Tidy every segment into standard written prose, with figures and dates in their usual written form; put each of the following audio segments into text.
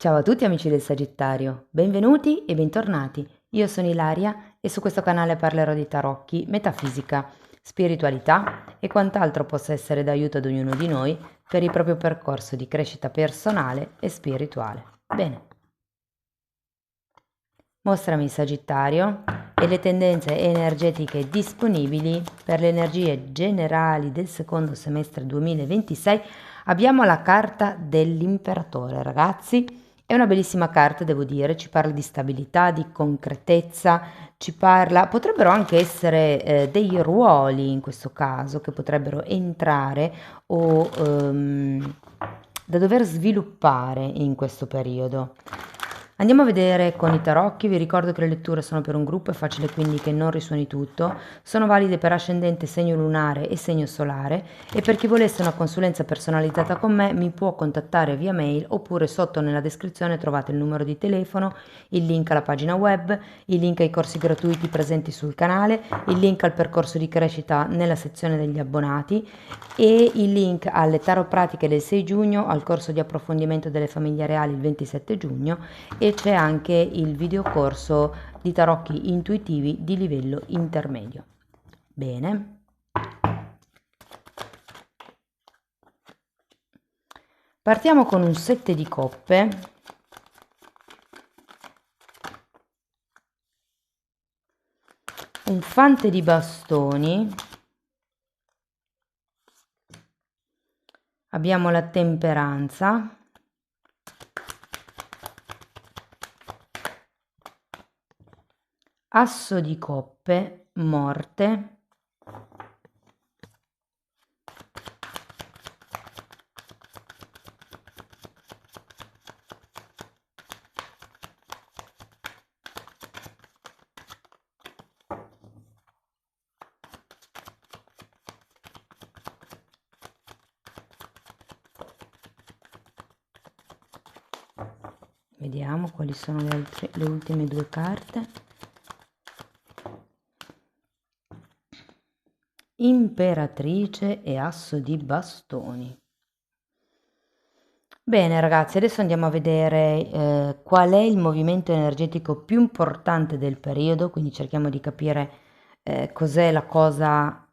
Ciao a tutti amici del Sagittario, benvenuti e bentornati. Io sono Ilaria e su questo canale parlerò di tarocchi, metafisica, spiritualità e quant'altro possa essere d'aiuto ad ognuno di noi per il proprio percorso di crescita personale e spirituale. Bene, mostrami Sagittario e le tendenze energetiche disponibili per le energie generali del secondo semestre 2026. Abbiamo la carta dell'imperatore, ragazzi. È una bellissima carta, devo dire, ci parla di stabilità, di concretezza, ci parla, potrebbero anche essere dei ruoli in questo caso che potrebbero entrare o da dover sviluppare in questo periodo. Andiamo a vedere con i tarocchi, vi ricordo che le letture sono per un gruppo, è facile quindi che non risuoni tutto, sono valide per ascendente, segno lunare e segno solare e per chi volesse una consulenza personalizzata con me mi può contattare via mail oppure sotto nella descrizione trovate il numero di telefono, il link alla pagina web, il link ai corsi gratuiti presenti sul canale, il link al percorso di crescita nella sezione degli abbonati e il link alle tarot pratiche del 6 giugno, al corso di approfondimento delle famiglie reali il 27 giugno e c'è anche il videocorso di tarocchi intuitivi di livello intermedio. Bene. Partiamo con un 7 di coppe, un fante di bastoni, abbiamo la temperanza, asso di coppe, morte, vediamo quali sono le ultime due carte. Imperatrice e asso di bastoni. Bene ragazzi, adesso andiamo a vedere qual è il movimento energetico più importante del periodo, quindi cerchiamo di capire cos'è la cosa,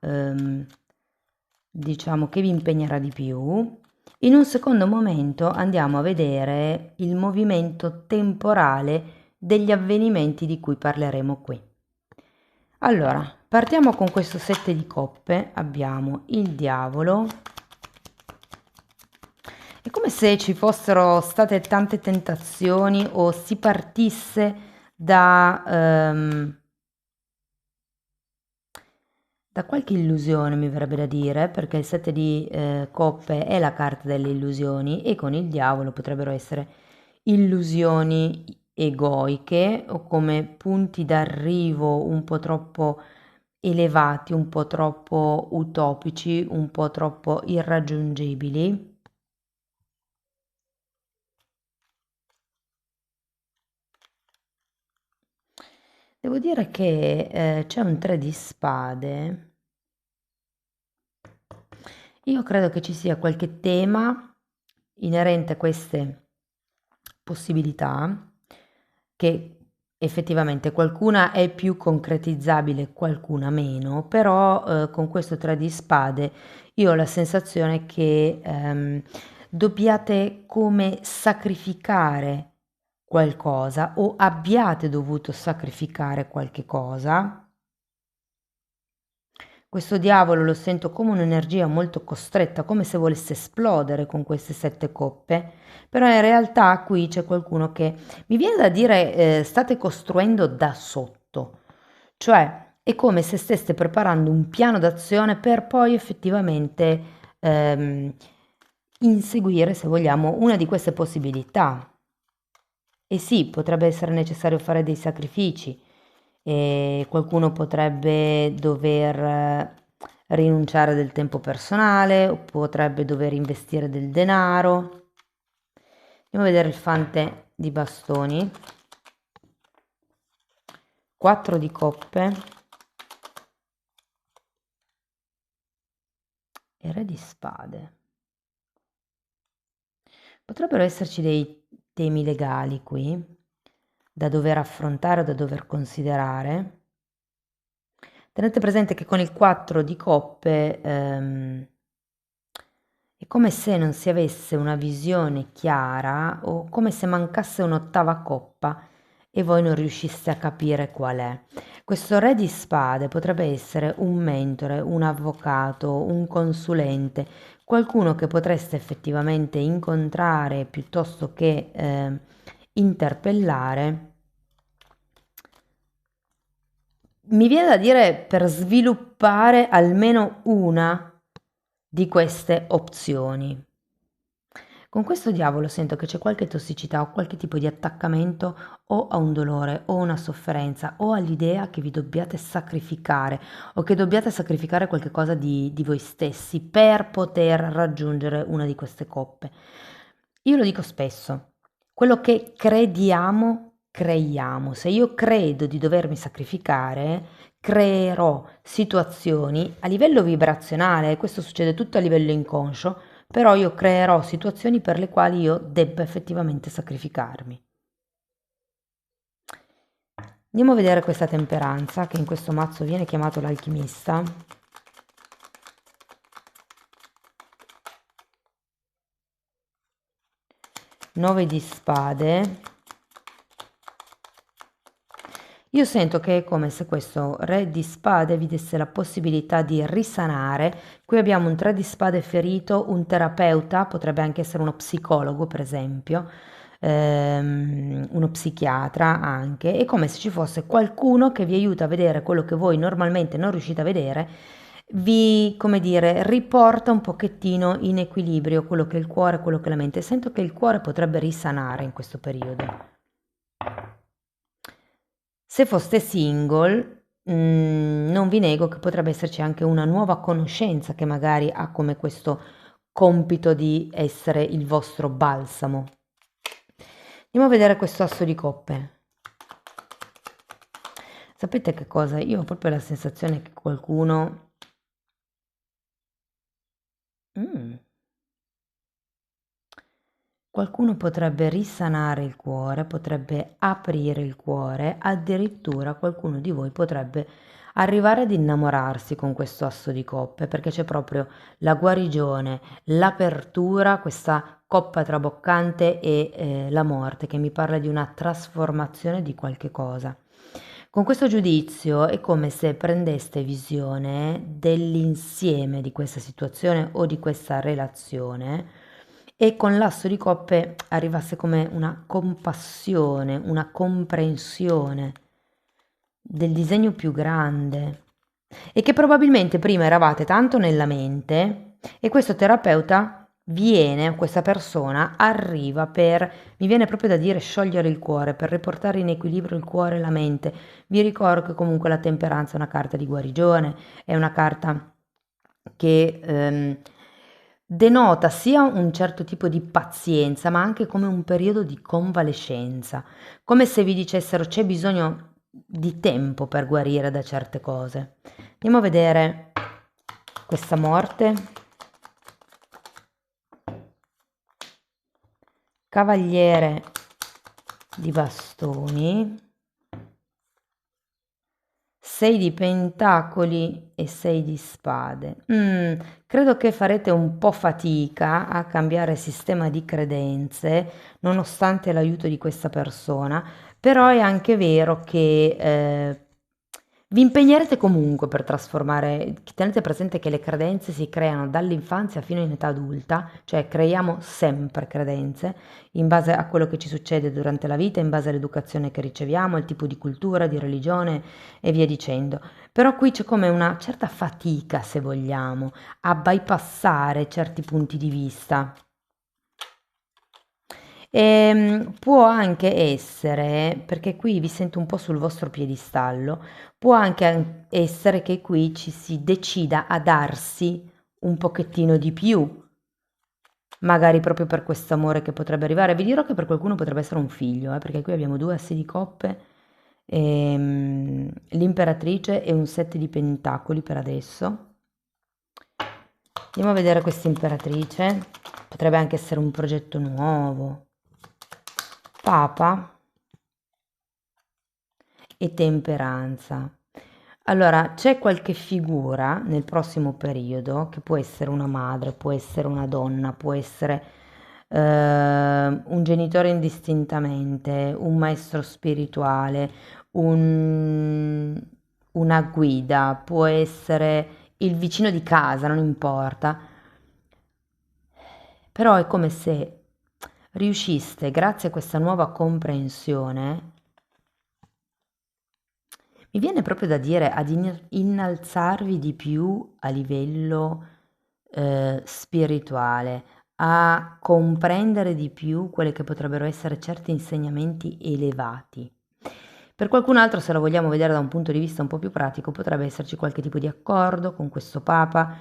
diciamo, che vi impegnerà di più. In un secondo momento andiamo a vedere il movimento temporale degli avvenimenti di cui parleremo qui. Allora, partiamo con questo 7 di coppe, abbiamo il diavolo. È come se ci fossero state tante tentazioni o si partisse da qualche illusione, mi verrebbe da dire, perché il 7 di coppe è la carta delle illusioni e con il diavolo potrebbero essere illusioni egoiche o come punti d'arrivo un po' troppo elevati, un po' troppo utopici, un po' troppo irraggiungibili. Devo dire che c'è un 3 di spade. Io credo che ci sia qualche tema inerente a queste possibilità, che effettivamente qualcuna è più concretizzabile, qualcuna meno, però con questo 3 di spade io ho la sensazione che dobbiate come sacrificare qualcosa o abbiate dovuto sacrificare qualche cosa. Questo diavolo lo sento come un'energia molto costretta, come se volesse esplodere con queste 7 coppe, però in realtà qui c'è qualcuno che mi viene da dire state costruendo da sotto, cioè è come se steste preparando un piano d'azione per poi effettivamente ehm, inseguire, se vogliamo, una di queste possibilità. E sì, potrebbe essere necessario fare dei sacrifici e qualcuno potrebbe dover rinunciare del tempo personale o potrebbe dover investire del denaro. Andiamo a vedere il fante di bastoni, 4 di coppe e re di spade. Potrebbero esserci temi legali qui, da dover affrontare o da dover considerare. Tenete presente che con il 4 di coppe è come se non si avesse una visione chiara o come se mancasse un'ottava coppa e voi non riusciste a capire qual è. Questo re di spade potrebbe essere un mentore, un avvocato, un consulente, qualcuno che potreste effettivamente incontrare piuttosto che interpellare. Mi viene da dire per sviluppare almeno una di queste opzioni. Con questo diavolo sento che c'è qualche tossicità o qualche tipo di attaccamento o a un dolore o una sofferenza o all'idea che vi dobbiate sacrificare o che dobbiate sacrificare qualche cosa di voi stessi per poter raggiungere una di queste coppe. Io lo dico spesso, quello che crediamo, creiamo. Se io credo di dovermi sacrificare, creerò situazioni a livello vibrazionale, questo succede tutto a livello inconscio, però io creerò situazioni per le quali io debba effettivamente sacrificarmi. Andiamo a vedere questa temperanza, che in questo mazzo viene chiamato l'alchimista. Nove di spade. Io sento che è come se questo re di spade vi desse la possibilità di risanare. Qui abbiamo un 3 di spade ferito, un terapeuta, potrebbe anche essere uno psicologo per esempio, uno psichiatra anche. È come se ci fosse qualcuno che vi aiuta a vedere quello che voi normalmente non riuscite a vedere, vi, come dire, riporta un pochettino in equilibrio quello che è il cuore, quello che è la mente. Sento che il cuore potrebbe risanare in questo periodo. Se foste single, non vi nego che potrebbe esserci anche una nuova conoscenza che magari ha come questo compito di essere il vostro balsamo. Andiamo a vedere questo asso di coppe. Sapete che cosa? Io ho proprio la sensazione che qualcuno... Qualcuno potrebbe risanare il cuore, potrebbe aprire il cuore, addirittura qualcuno di voi potrebbe arrivare ad innamorarsi con questo asso di coppe, perché c'è proprio la guarigione, l'apertura, questa coppa traboccante e la morte che mi parla di una trasformazione di qualche cosa. Con questo giudizio è come se prendeste visione dell'insieme di questa situazione o di questa relazione e con l'asso di coppe arrivasse come una compassione, una comprensione del disegno più grande e che probabilmente prima eravate tanto nella mente e questo terapeuta viene, questa persona arriva per, mi viene proprio da dire, sciogliere il cuore, per riportare in equilibrio il cuore e la mente. Vi ricordo che comunque la temperanza è una carta di guarigione, è una carta che denota sia un certo tipo di pazienza, ma anche come un periodo di convalescenza, come se vi dicessero c'è bisogno di tempo per guarire da certe cose. Andiamo a vedere questa morte. Cavaliere di bastoni. 6 di pentacoli e 6 di spade. Credo che farete un po' fatica a cambiare sistema di credenze, nonostante l'aiuto di questa persona, però è anche vero che vi impegnerete comunque per trasformare, tenete presente che le credenze si creano dall'infanzia fino in età adulta, cioè creiamo sempre credenze in base a quello che ci succede durante la vita, in base all'educazione che riceviamo, il tipo di cultura, di religione e via dicendo. Però qui c'è come una certa fatica, se vogliamo, a bypassare certi punti di vista. Può anche essere, perché qui vi sento un po' sul vostro piedistallo, può anche essere che qui ci si decida a darsi un pochettino di più, magari proprio per questo amore che potrebbe arrivare. Vi dirò che per qualcuno potrebbe essere un figlio, perché qui abbiamo 2 assi di coppe, l'imperatrice e un 7 di pentacoli per adesso. Andiamo a vedere questa imperatrice, potrebbe anche essere un progetto nuovo. Papa e temperanza. Allora, c'è qualche figura nel prossimo periodo, che può essere una madre, può essere una donna, può essere un genitore indistintamente, un maestro spirituale, un- una guida, può essere il vicino di casa, non importa. Però è come se riusciste, grazie a questa nuova comprensione, mi viene proprio da dire ad innalzarvi di più a livello spirituale, a comprendere di più quelli che potrebbero essere certi insegnamenti elevati. Per qualcun altro, se lo vogliamo vedere da un punto di vista un po' più pratico, potrebbe esserci qualche tipo di accordo con questo Papa,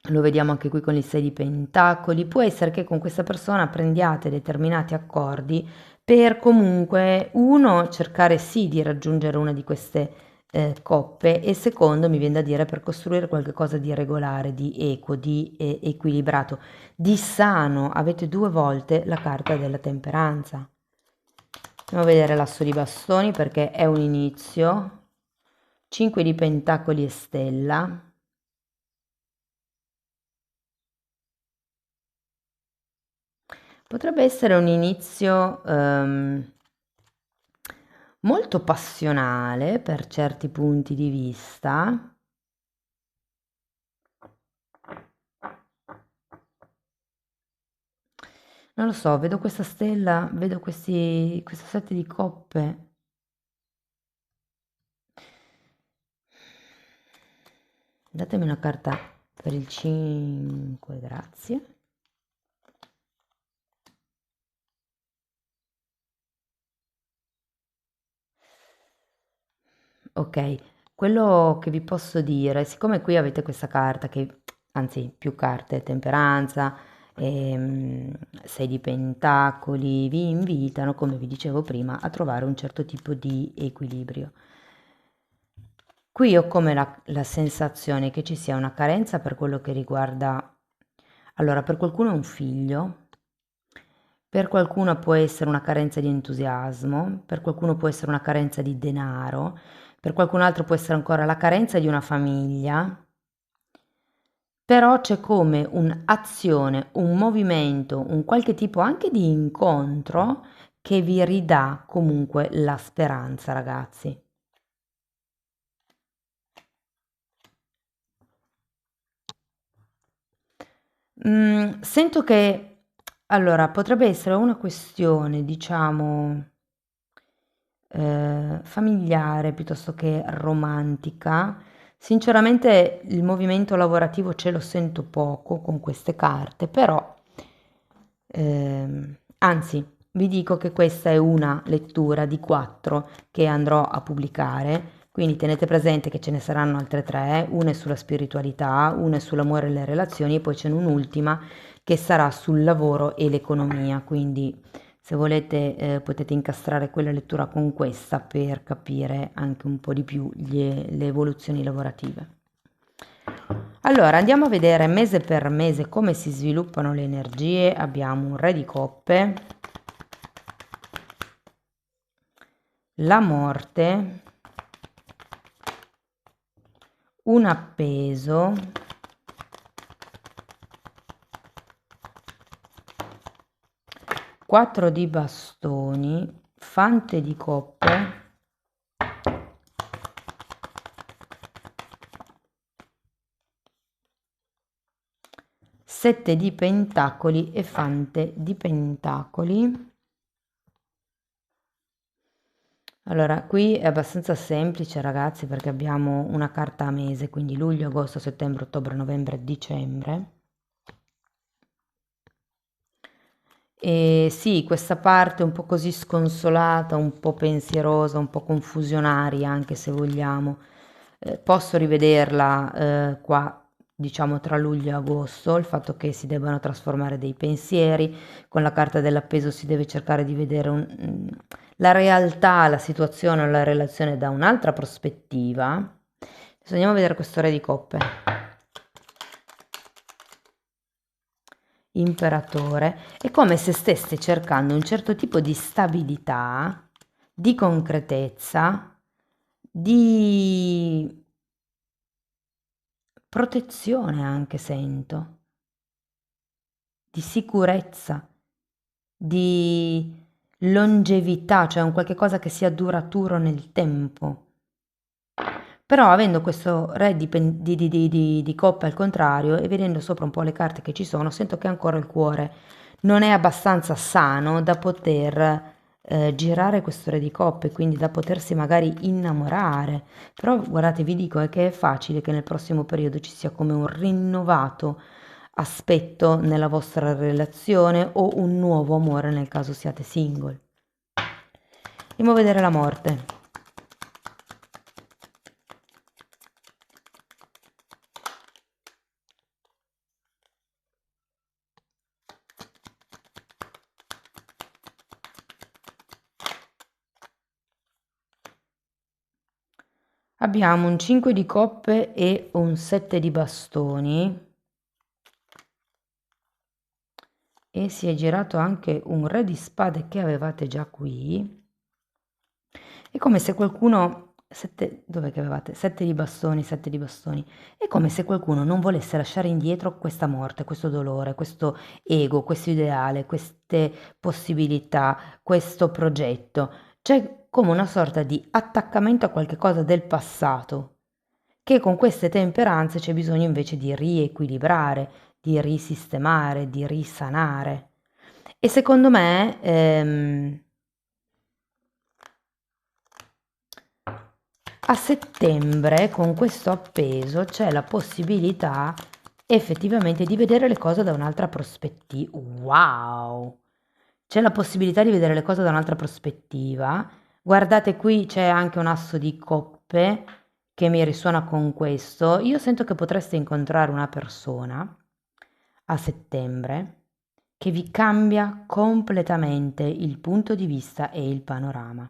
lo vediamo anche qui con il 6 di Pentacoli, può essere che con questa persona prendiate determinati accordi per comunque, uno, cercare sì di raggiungere una di queste coppe e secondo, mi viene da dire, per costruire qualcosa di regolare, di equo, di equilibrato, di sano. Avete due volte la carta della temperanza. Andiamo a vedere l'asso di bastoni perché è un inizio. 5 di Pentacoli e stella. Potrebbe essere un inizio molto passionale per certi punti di vista. Non lo so, vedo questa stella, vedo questo sette di coppe. Datemi una carta per il 5, grazie. Ok, quello che vi posso dire, siccome qui avete questa carta che, anzi più carte, temperanza, 6 di pentacoli, vi invitano, come vi dicevo prima, a trovare un certo tipo di equilibrio. Qui ho come la sensazione che ci sia una carenza per quello che riguarda, allora per qualcuno è un figlio, per qualcuno può essere una carenza di entusiasmo, per qualcuno può essere una carenza di denaro, per qualcun altro può essere ancora la carenza di una famiglia, però c'è come un'azione, un movimento, un qualche tipo anche di incontro che vi ridà comunque la speranza, ragazzi. Sento che, allora, potrebbe essere una questione, diciamo, familiare piuttosto che romantica. Sinceramente il movimento lavorativo ce lo sento poco con queste carte, però anzi, vi dico che questa è una lettura di 4 che andrò a pubblicare, quindi tenete presente che ce ne saranno altre 3, una è sulla spiritualità, una è sull'amore e le relazioni e poi c'è un'ultima che sarà sul lavoro e l'economia, quindi se volete potete incastrare quella lettura con questa per capire anche un po' di più le evoluzioni lavorative. Allora, andiamo a vedere mese per mese come si sviluppano le energie. Abbiamo un re di coppe, la morte, un appeso, quattro di bastoni, fante di coppe, sette di pentacoli e fante di pentacoli. Allora, qui è abbastanza semplice, ragazzi, perché abbiamo una carta a mese, quindi luglio, agosto, settembre, ottobre, novembre, dicembre. E sì, questa parte un po' così sconsolata, un po' pensierosa, un po' confusionaria, anche se vogliamo. Posso rivederla qua, diciamo, tra luglio e agosto, il fatto che si debbano trasformare dei pensieri, con la carta dell'appeso si deve cercare di vedere la realtà, la situazione o la relazione da un'altra prospettiva. Adesso andiamo a vedere questo re di coppe. imperatore, è come se stesse cercando un certo tipo di stabilità, di concretezza, di protezione anche sento, di sicurezza, di longevità, cioè un qualche cosa che sia duraturo nel tempo. Però avendo questo re di coppe al contrario e vedendo sopra un po' le carte che ci sono, sento che ancora il cuore non è abbastanza sano da poter girare questo re di coppe, quindi da potersi magari innamorare. Però guardate, vi dico che è facile che nel prossimo periodo ci sia come un rinnovato aspetto nella vostra relazione o un nuovo amore nel caso siate single. Andiamo a vedere la morte. Abbiamo un 5 di coppe e un 7 di bastoni e si è girato anche un re di spade che avevate già qui. È come se qualcuno, dov'è che avevate? 7 di bastoni, 7 di bastoni. È come se qualcuno non volesse lasciare indietro questa morte, questo dolore, questo ego, questo ideale, queste possibilità, questo progetto. C'è come una sorta di attaccamento a qualche cosa del passato, che con queste temperanze c'è bisogno invece di riequilibrare, di risistemare, di risanare. E secondo me a settembre con questo appeso c'è la possibilità effettivamente di vedere le cose da un'altra prospettiva. Wow! C'è la possibilità di vedere le cose da un'altra prospettiva. Guardate, qui c'è anche un asso di coppe che mi risuona con questo. Io sento che potreste incontrare una persona a settembre che vi cambia completamente il punto di vista e il panorama.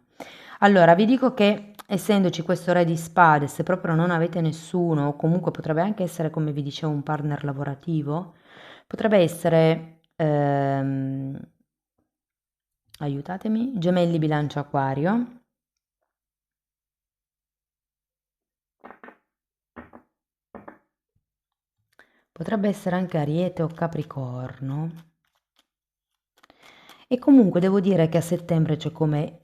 Allora, vi dico che essendoci questo re di spade, se proprio non avete nessuno, o comunque potrebbe anche essere, come vi dicevo, un partner lavorativo, potrebbe essere, aiutatemi, gemelli bilancia acquario. Potrebbe essere anche Ariete o Capricorno. E comunque devo dire che a settembre c'è come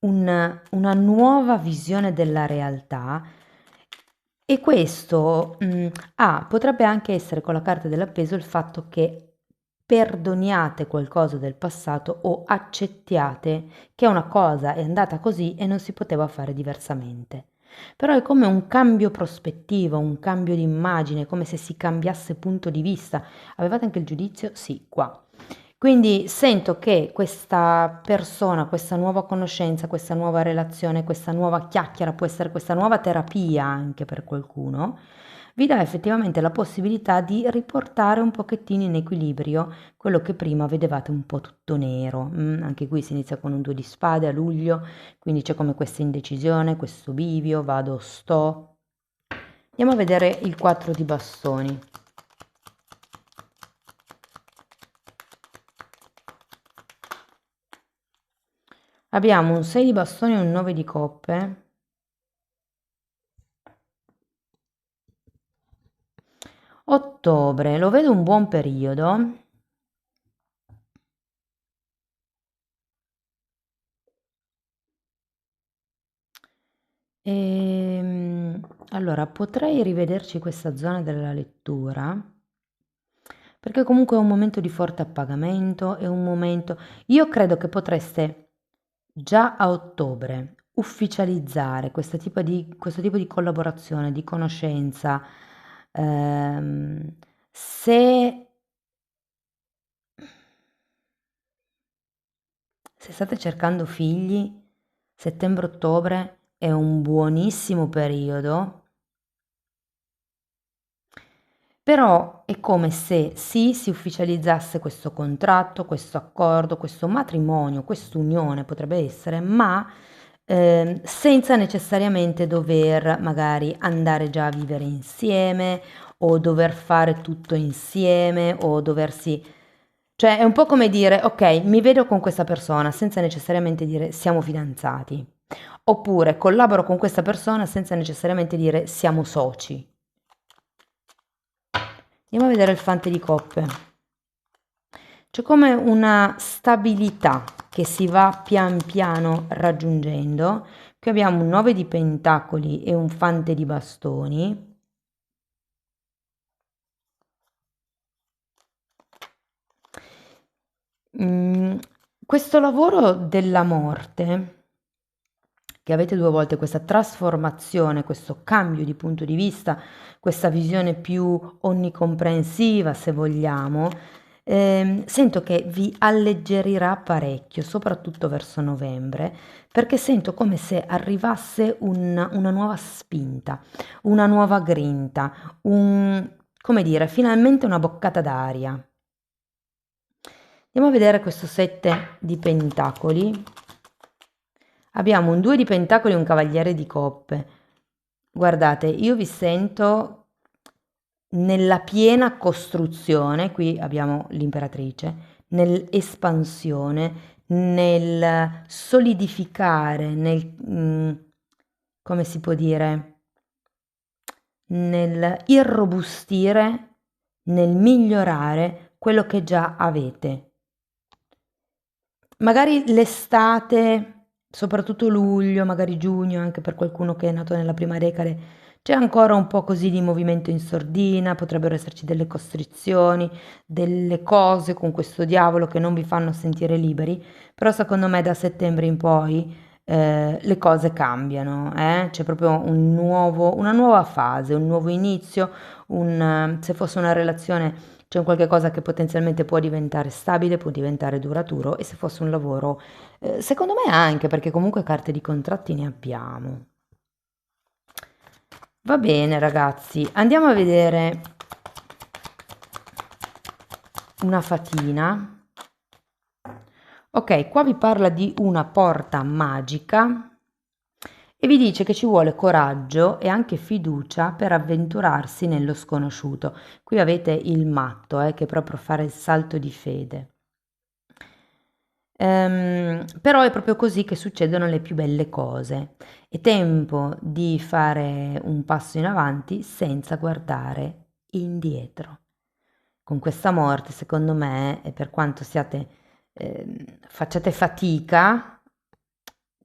una nuova visione della realtà e questo potrebbe anche essere con la carta dell'appeso il fatto che perdoniate qualcosa del passato o accettiate che una cosa è andata così e non si poteva fare diversamente. Però è come un cambio prospettiva, un cambio di immagine, come se si cambiasse punto di vista. Avevate anche il giudizio? Sì, qua. Quindi sento che questa persona, questa nuova conoscenza, questa nuova relazione, questa nuova chiacchiera, può essere questa nuova terapia anche per qualcuno, vi dà effettivamente la possibilità di riportare un pochettino in equilibrio quello che prima vedevate un po' tutto nero. Anche qui si inizia con un 2 di spade a luglio, quindi c'è come questa indecisione, questo bivio, vado, sto. Andiamo a vedere il 4 di bastoni. Abbiamo un 6 di bastoni e un 9 di coppe. Ottobre, lo vedo un buon periodo. Allora, potrei rivederci questa zona della lettura, perché comunque è un momento di forte appagamento, è un momento. Io credo che potreste già a ottobre ufficializzare questo tipo di collaborazione, di conoscenza. Se state cercando figli, settembre-ottobre è un buonissimo periodo, però è come se sì, si ufficializzasse questo contratto, questo accordo, questo matrimonio, quest'unione potrebbe essere, ma senza necessariamente dover magari andare già a vivere insieme o dover fare tutto insieme o doversi... Cioè è un po' come dire, ok, mi vedo con questa persona senza necessariamente dire siamo fidanzati, oppure collaboro con questa persona senza necessariamente dire siamo soci. Andiamo a vedere il fante di coppe. C'è come una stabilità che si va pian piano raggiungendo. Qui abbiamo un 9 di pentacoli e un fante di bastoni. Questo lavoro della morte, che avete 2 volte, questa trasformazione, questo cambio di punto di vista, questa visione più onnicomprensiva, se vogliamo, sento che vi alleggerirà parecchio, soprattutto verso novembre, perché sento come se arrivasse una nuova spinta, una nuova grinta, come dire, finalmente una boccata d'aria. Andiamo a vedere questo 7 di pentacoli. Abbiamo un 2 di pentacoli e un cavaliere di coppe. Guardate, io vi sento nella piena costruzione, qui abbiamo l'imperatrice, nell'espansione, nel solidificare, come si può dire, nel irrobustire, nel migliorare quello che già avete. Magari l'estate, soprattutto luglio, magari giugno, anche per qualcuno che è nato nella prima decade, c'è ancora un po' così di movimento in sordina, potrebbero esserci delle costrizioni, delle cose con questo diavolo che non vi fanno sentire liberi, però secondo me da settembre in poi le cose cambiano, c'è proprio una nuova fase, un nuovo inizio, se fosse una relazione c'è un qualche cosa che potenzialmente può diventare stabile, può diventare duraturo e se fosse un lavoro, secondo me anche perché comunque carte di contratti ne abbiamo. Va bene ragazzi, andiamo a vedere una fatina. Ok, qua vi parla di una porta magica e vi dice che ci vuole coraggio e anche fiducia per avventurarsi nello sconosciuto. Qui avete il matto, che è proprio fare il salto di fede. Però è proprio così che succedono le più belle cose. È tempo di fare un passo in avanti senza guardare indietro. Con questa morte, secondo me, e per quanto facciate fatica,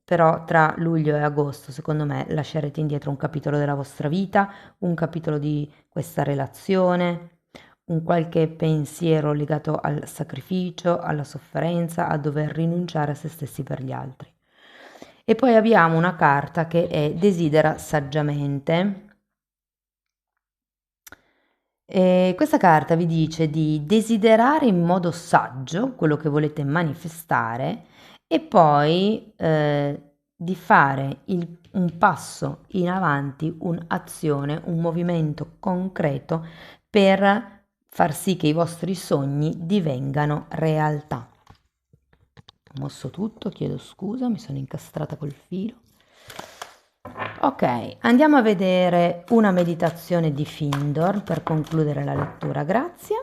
però tra luglio e agosto, secondo me, lascerete indietro un capitolo della vostra vita, un capitolo di questa relazione, un qualche pensiero legato al sacrificio, alla sofferenza, a dover rinunciare a se stessi per gli altri. E poi abbiamo una carta che è desidera saggiamente. E questa carta vi dice di desiderare in modo saggio quello che volete manifestare e poi di fare un passo in avanti, un'azione, un movimento concreto per far sì che i vostri sogni divengano realtà. Ho mosso tutto, chiedo scusa, mi sono incastrata col filo. Ok, andiamo a vedere una meditazione di Findor per concludere la lettura, grazie.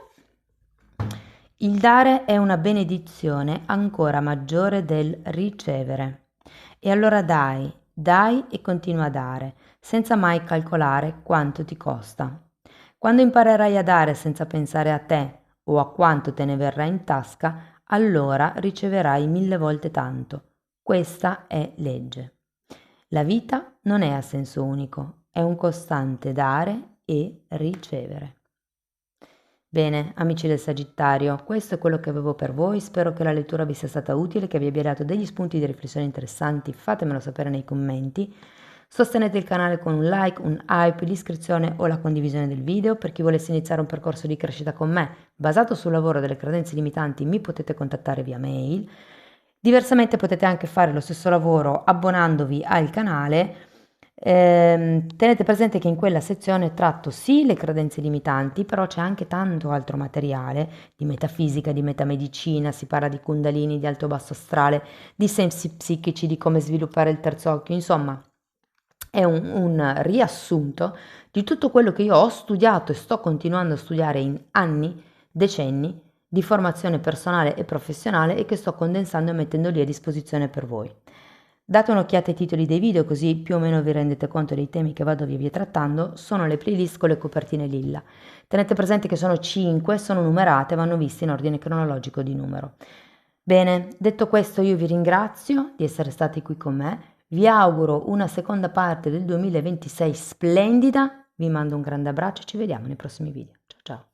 Il dare è una benedizione ancora maggiore del ricevere. E allora dai, dai e continua a dare, senza mai calcolare quanto ti costa. Quando imparerai a dare senza pensare a te o a quanto te ne verrà in tasca, allora riceverai 1000 volte tanto. Questa è legge. La vita non è a senso unico, è un costante dare e ricevere. Bene, amici del Sagittario, questo è quello che avevo per voi, spero che la lettura vi sia stata utile, che vi abbia dato degli spunti di riflessione interessanti, fatemelo sapere nei commenti. Sostenete il canale con un like, un hype, l'iscrizione o la condivisione del video. Per chi volesse iniziare un percorso di crescita con me, basato sul lavoro delle credenze limitanti, mi potete contattare via mail. Diversamente potete anche fare lo stesso lavoro abbonandovi al canale. Tenete presente che in quella sezione tratto sì le credenze limitanti, però c'è anche tanto altro materiale di metafisica, di metamedicina, si parla di kundalini, di alto basso astrale, di sensi psichici, di come sviluppare il terzo occhio, insomma è un riassunto di tutto quello che io ho studiato e sto continuando a studiare in anni, decenni di formazione personale e professionale e che sto condensando e mettendo lì a disposizione per voi. Date un'occhiata ai titoli dei video così più o meno vi rendete conto dei temi che vado via via trattando, sono le playlist con le copertine lilla. Tenete presente che sono 5, sono numerate, vanno viste in ordine cronologico di numero. Bene, detto questo io vi ringrazio di essere stati qui con me, vi auguro una seconda parte del 2026 splendida, vi mando un grande abbraccio e ci vediamo nei prossimi video. Ciao ciao!